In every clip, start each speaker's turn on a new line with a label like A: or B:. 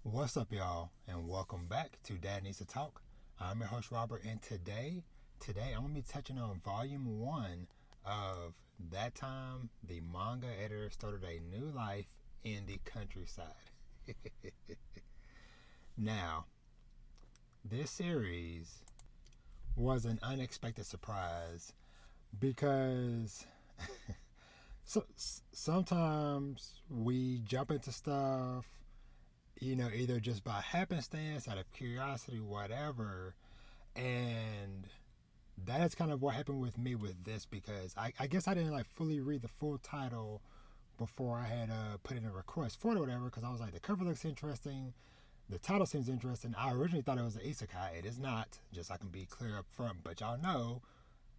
A: What's up, y'all, and welcome back to Dad Needs to Talk. I'm your host, Robert, and today I'm gonna be touching on Volume One of That Time the Manga Editor Started a New Life in the Countryside. Now, this series was an unexpected surprise because sometimes we jump into stuff, either just by happenstance, out of curiosity, whatever. And that is kind of what happened with me with this because I guess I didn't fully read the full title before I had put in a request for it or whatever, because I was like, the cover looks interesting, the title seems interesting. I originally thought it was an isekai. It is not, just so I can be clear up front, but y'all know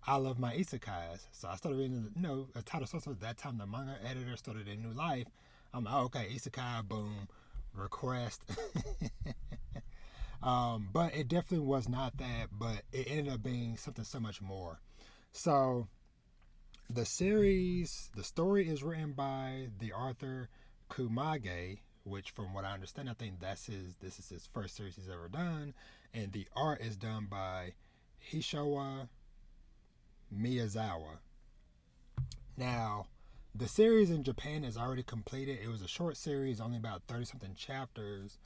A: I love my isekais. So I started reading, a title starts with That Time the Manga Editor Started a New Life. I'm like, oh, okay, isekai, boom, request. But it definitely was not that, but it ended up being something so much more. So the story is written by the author Kumage, which from what I understand, I think this is his first series he's ever done, and the art is done by Hishiwo Miyazawa. Now, the series in Japan is already completed. It was a short series, only about 30 something chapters,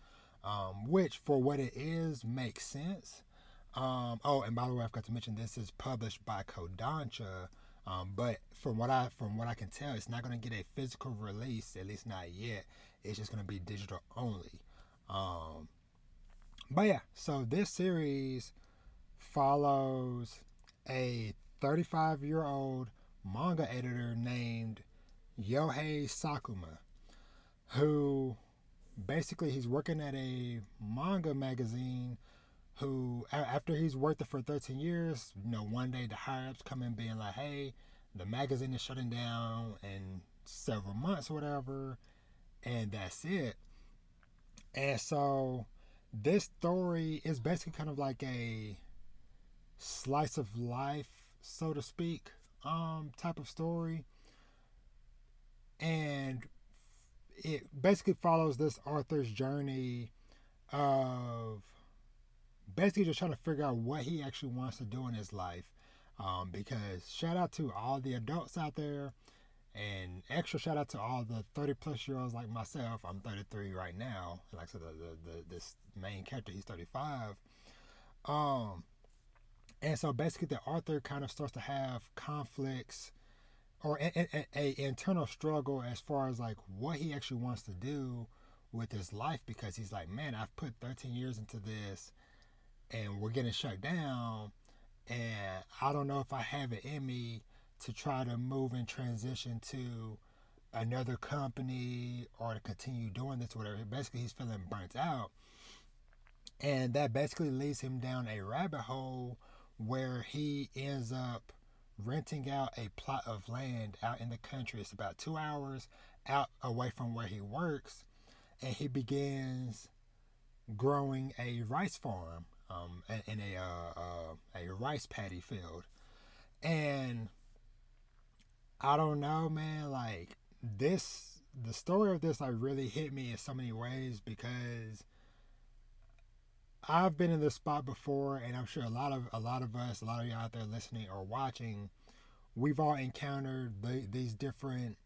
A: which for what it is makes sense. Oh, and by the way, I forgot to mention this is published by Kodansha, but from what I can tell, it's not going to get a physical release, at least not yet. It's just going to be digital only. But yeah, so this series follows a 35-year-old manga editor named Yohei Sakuma, who basically he's working at a manga magazine, who after he's worked it for 13 years, one day the higher ups come in being like, hey, the magazine is shutting down in several months or whatever, and that's it. And so this story is basically kind of like a slice of life, so to speak, type of story. And it basically follows this author's journey of basically just trying to figure out what he actually wants to do in his life. Because shout out to all the adults out there, and extra shout out to all the 30 plus year olds like myself. I'm 33 right now. Like I said, this main character, he's 35. And so basically the author kind of starts to have conflicts or a internal struggle as far as like what he actually wants to do with his life, because he's like, man, I've put 13 years into this and we're getting shut down, and I don't know if I have it in me to try to move and transition to another company or to continue doing this or whatever. Basically he's feeling burnt out, and that basically leads him down a rabbit hole where he ends up renting out a plot of land out in the country. It's about 2 hours out away from where he works, and he begins growing a rice farm, in a rice paddy field. And I don't know, man, like the story of this really hit me in so many ways, because I've been in this spot before, and I'm sure a lot of us, a lot of you out there listening or watching, we've all encountered these different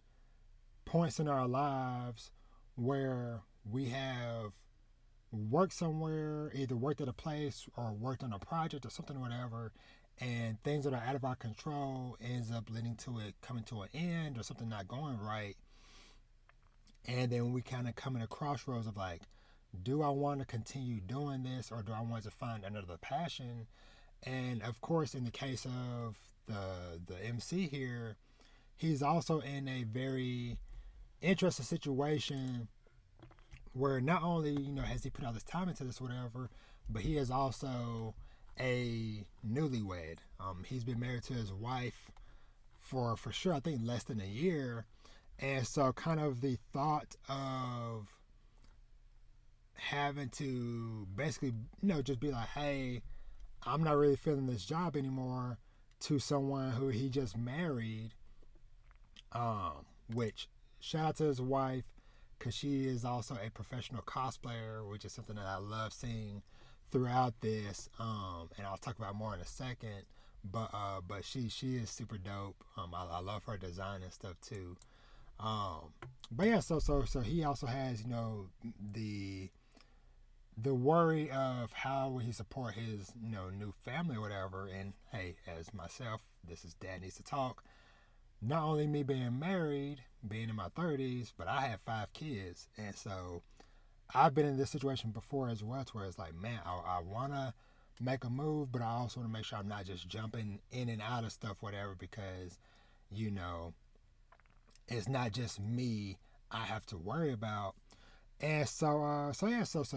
A: points in our lives where we have worked somewhere, either worked at a place or worked on a project or something, whatever, and things that are out of our control ends up leading to it coming to an end or something not going right. And then we kind of come in a crossroads of like, do I want to continue doing this, or do I want to find another passion? And of course, in the case of the MC here, he's also in a very interesting situation where not only has he put all this time into this, whatever, but he is also a newlywed. He's been married to his wife for sure, I think less than a year, and so kind of the thought of having to basically just be like, hey, I'm not really feeling this job anymore, to someone who he just married, which shout out to his wife, because she is also a professional cosplayer, which is something that I love seeing throughout this. And I'll talk about more in a second. But she is super dope. I love her design and stuff too. But yeah, so he also has, you know, the worry of how will he support his, you know, new family or whatever. And hey, as myself, this is Dad Needs to Talk. Not only me being married, being in my 30s, but I have 5 kids. And so I've been in this situation before as well, to where it's like, man, I want to make a move, but I also want to make sure I'm not just jumping in and out of stuff, whatever, because, you know, it's not just me I have to worry about. And so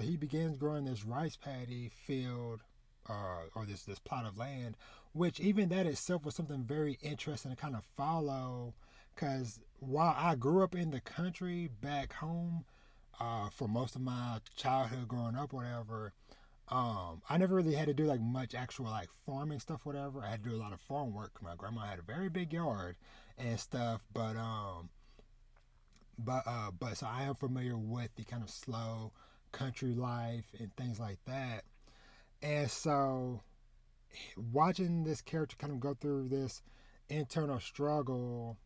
A: he begins growing this rice paddy field, or this plot of land, which even that itself was something very interesting to kind of follow, because while I grew up in the country back home, for most of my childhood growing up, whatever, I never really had to do like much actual like farming stuff, whatever. I had to do a lot of farm work. My grandma had a very big yard and stuff, but so I am familiar with the kind of slow country life and things like that. And so watching this character kind of go through this internal struggle,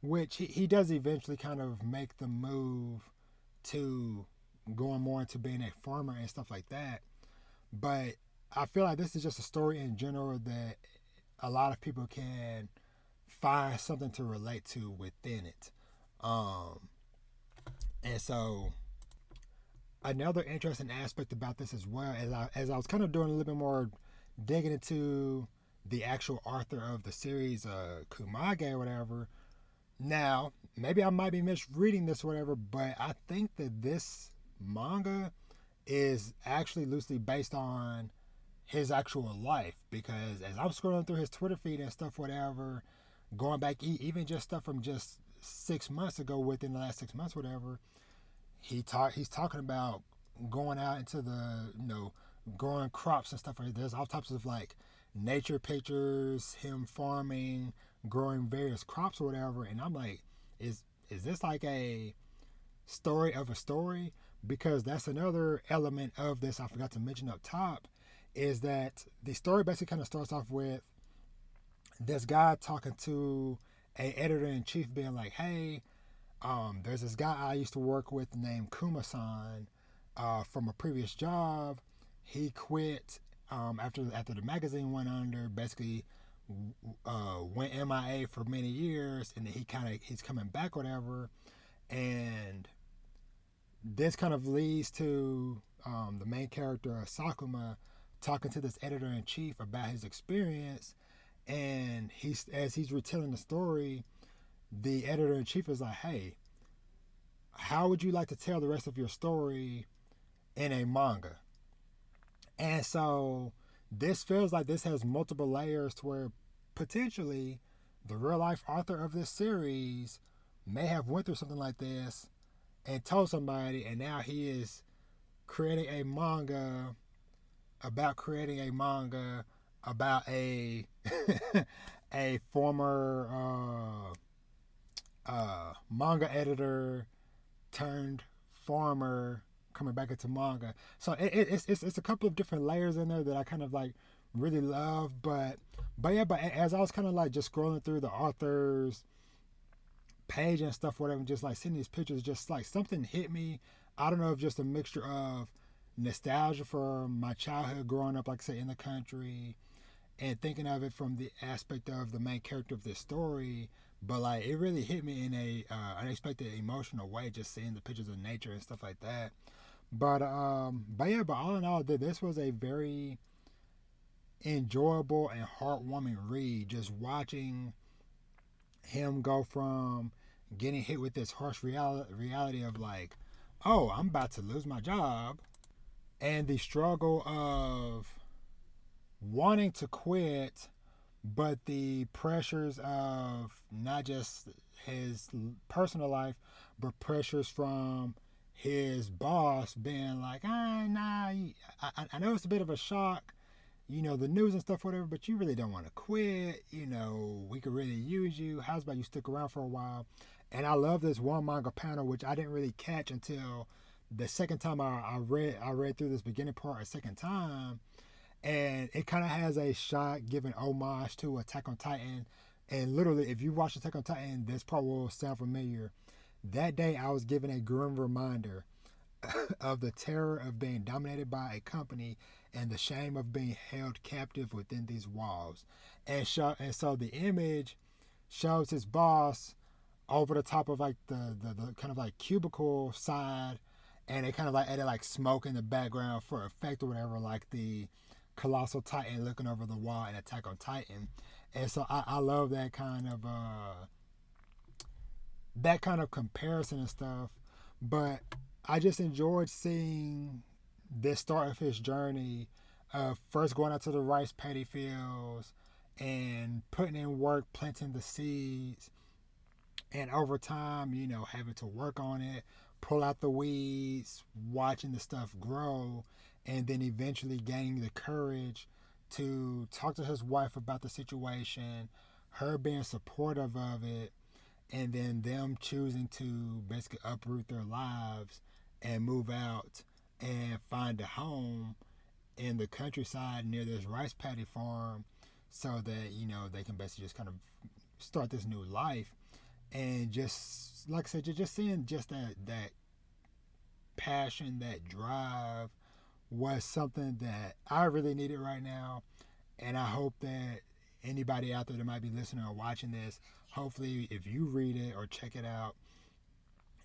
A: which he does eventually kind of make the move to going more into being a farmer and stuff like that. But I feel like this is just a story in general that a lot of people can find something to relate to within it. Um, and so another interesting aspect about this as well, as I was kind of doing a little bit more digging into the actual author of the series, Kumage or whatever. Now, maybe I might be misreading this or whatever, but I think that this manga is actually loosely based on his actual life, because as I'm scrolling through his Twitter feed and stuff, whatever, going back even just stuff from just 6 months ago, within the last 6 months, whatever, he's talking about going out into the, you know, growing crops and stuff. There's all types of like nature pictures, him farming, growing various crops or whatever, and I'm like, is this like a story of a story? Because that's another element of this I forgot to mention up top, is that the story basically kind of starts off with this guy talking to a editor-in-chief being like, hey, there's this guy I used to work with named Kuma-san, from a previous job. He quit after the magazine went under, basically went MIA for many years, and then he's coming back, whatever. And this kind of leads to the main character, Sakuma, talking to this editor-in-chief about his experience. And as he's retelling the story, the editor-in-chief is like, hey, how would you like to tell the rest of your story in a manga? And so this feels like this has multiple layers, to where potentially the real life author of this series may have went through something like this and told somebody, and now he is creating a manga about a a former manga editor turned farmer coming back into manga. So it's a couple of different layers in there that I kind of like really love. But as I was kind of like just scrolling through the author's page and stuff, whatever, just like seeing these pictures, just like something hit me. I don't know if just a mixture of nostalgia for my childhood growing up, like I say, in the country, and thinking of it from the aspect of the main character of this story. But like it really hit me in a unexpected emotional way, just seeing the pictures of nature and stuff like that. But all in all, this was a very enjoyable and heartwarming read. Just watching him go from getting hit with this harsh reality of like, oh, I'm about to lose my job, and the struggle of wanting to quit, but the pressures of not just his personal life, but pressures from his boss being like, nah, I know it's a bit of a shock, you know, the news and stuff, whatever, but you really don't want to quit. You know, we could really use you. How's about you stick around for a while? And I love this one manga panel, which I didn't really catch until the second time I read through this beginning part a second time, and it kind of has a shot giving homage to Attack on Titan. And literally, if you watch Attack on Titan, this part will sound familiar. That day, I was given a grim reminder of the terror of being dominated by a company and the shame of being held captive within these walls. And so the image shows his boss over the top of like the kind of like cubicle side, and it kind of like added like smoke in the background for effect or whatever, like the colossal titan looking over the wall in Attack on Titan. And so I love that kind of comparison and stuff. But I just enjoyed seeing the start of his journey of first going out to the rice paddy fields and putting in work, planting the seeds, and over time, having to work on it, pull out the weeds, watching the stuff grow, and then eventually gaining the courage to talk to his wife about the situation, her being supportive of it, and then them choosing to basically uproot their lives and move out and find a home in the countryside near this rice paddy farm so that they can basically just kind of start this new life. And just like I said, just seeing just that passion, that drive was something that I really needed right now. And I hope that anybody out there that might be listening or watching this, hopefully if you read it or check it out,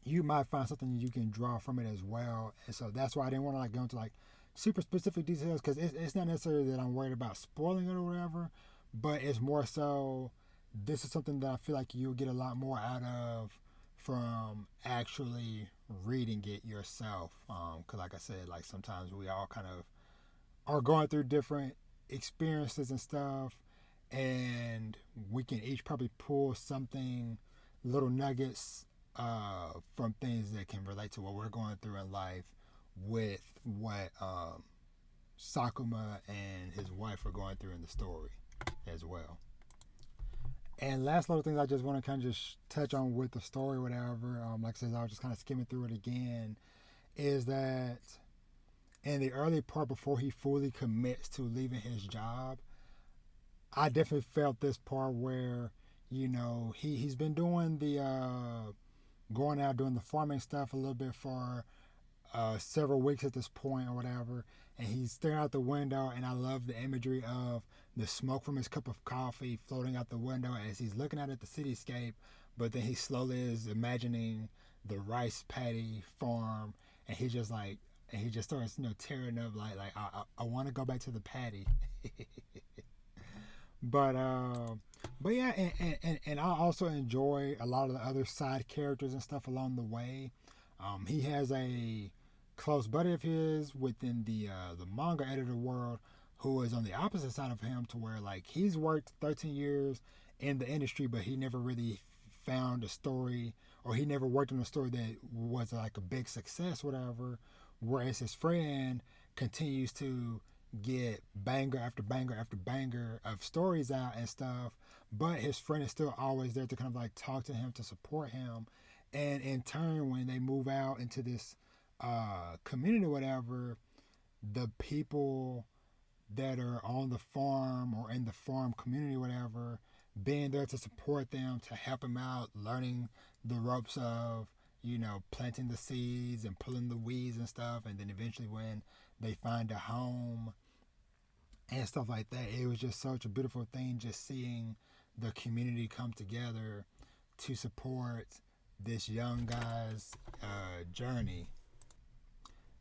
A: you might find something you can draw from it as well. And so that's why I didn't want to like go into like super specific details, because it's not necessarily that I'm worried about spoiling it or whatever, but it's more so this is something that I feel like you'll get a lot more out of from actually reading it yourself. Because like I said, like sometimes we all kind of are going through different experiences and stuff, and we can each probably pull something, little nuggets from things that can relate to what we're going through in life with what Sakuma and his wife are going through in the story as well. And last little things I just want to kind of just touch on with the story, whatever. Like I said, I was just kind of skimming through it again. Is that in the early part before he fully commits to leaving his job, I definitely felt this part where he's been doing the going out doing the farming stuff a little bit for several weeks at this point or whatever, and he's staring out the window, and I love the imagery of the smoke from his cup of coffee floating out the window as he's looking out at the cityscape, but then he slowly is imagining the rice paddy farm, and he just starts tearing up like I want to go back to the paddy. but but yeah, and I also enjoy a lot of the other side characters and stuff along the way. He has a close buddy of his within the manga editor world who is on the opposite side of him, to where like he's worked 13 years in the industry, but he never really found a story, or he never worked on a story that was like a big success, whatever. Whereas his friend continues to get banger after banger after banger of stories out and stuff, but his friend is still always there to kind of like talk to him, to support him. And in turn, when they move out into this community or whatever, the people that are on the farm or in the farm community or whatever, being there to support them, to help them out, learning the ropes of planting the seeds and pulling the weeds and stuff, and then eventually when they find a home and stuff like that, it was just such a beautiful thing, just seeing the community come together to support this young guy's journey.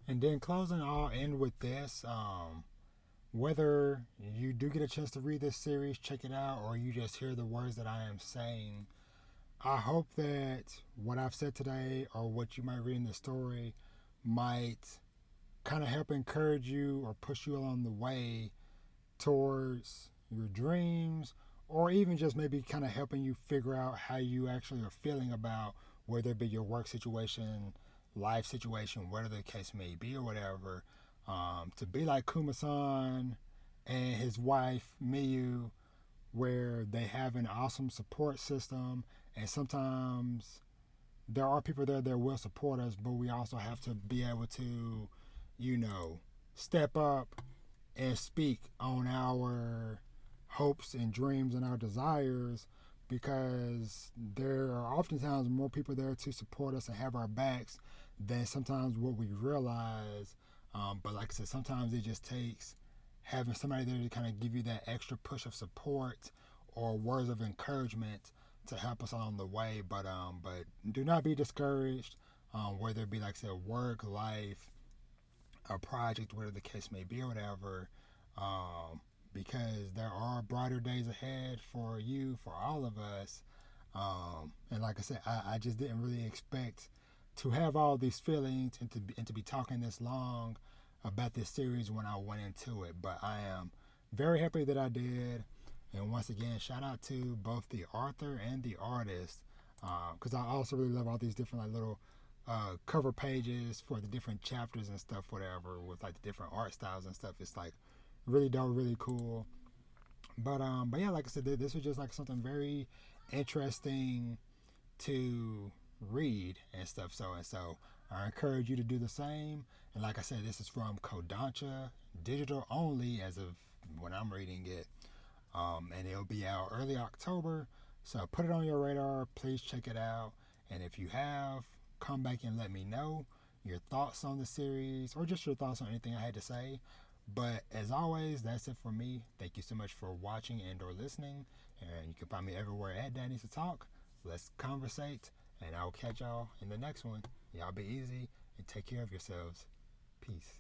A: And then closing, I'll end with this. Whether you do get a chance to read this series, check it out, or you just hear the words that I am saying, I hope that what I've said today or what you might read in the story might kind of help encourage you or push you along the way towards your dreams, or even just maybe kind of helping you figure out how you actually are feeling about whether it be your work situation, life situation, whatever the case may be or whatever. To be like Kuma-san and his wife Miyu, where they have an awesome support system, and sometimes there are people there that will support us, but we also have to be able to, you know, step up and speak on our hopes and dreams and our desires, because there are oftentimes more people there to support us and have our backs than sometimes what we realize. But like I said, sometimes it just takes having somebody there to kind of give you that extra push of support or words of encouragement to help us along the way. But do not be discouraged, whether it be like I said, work, life, a project, whatever the case may be, or whatever. Because there are brighter days ahead for you, for all of us. And like I said, I just didn't really expect to have all these feelings and to be talking this long about this series when I went into it. But I am very happy that I did. And once again, shout out to both the author and the artist, because I also really love all these different like little cover pages for the different chapters and stuff, whatever, with like the different art styles and stuff. It's like really dope, really cool. But yeah, like I said, this was just like something very interesting to read and stuff. So I encourage you to do the same. And like I said, this is from Kodansha, digital only as of when I'm reading it. And it'll be out early October. So put it on your radar. Please check it out. And if you have, come back and let me know your thoughts on the series or just your thoughts on anything I had to say. But as always, that's it for me. Thank you so much for watching and or listening. And you can find me everywhere at Dad Needs to Talk. Let's conversate. And I'll catch y'all in the next one. Y'all be easy and take care of yourselves. Peace.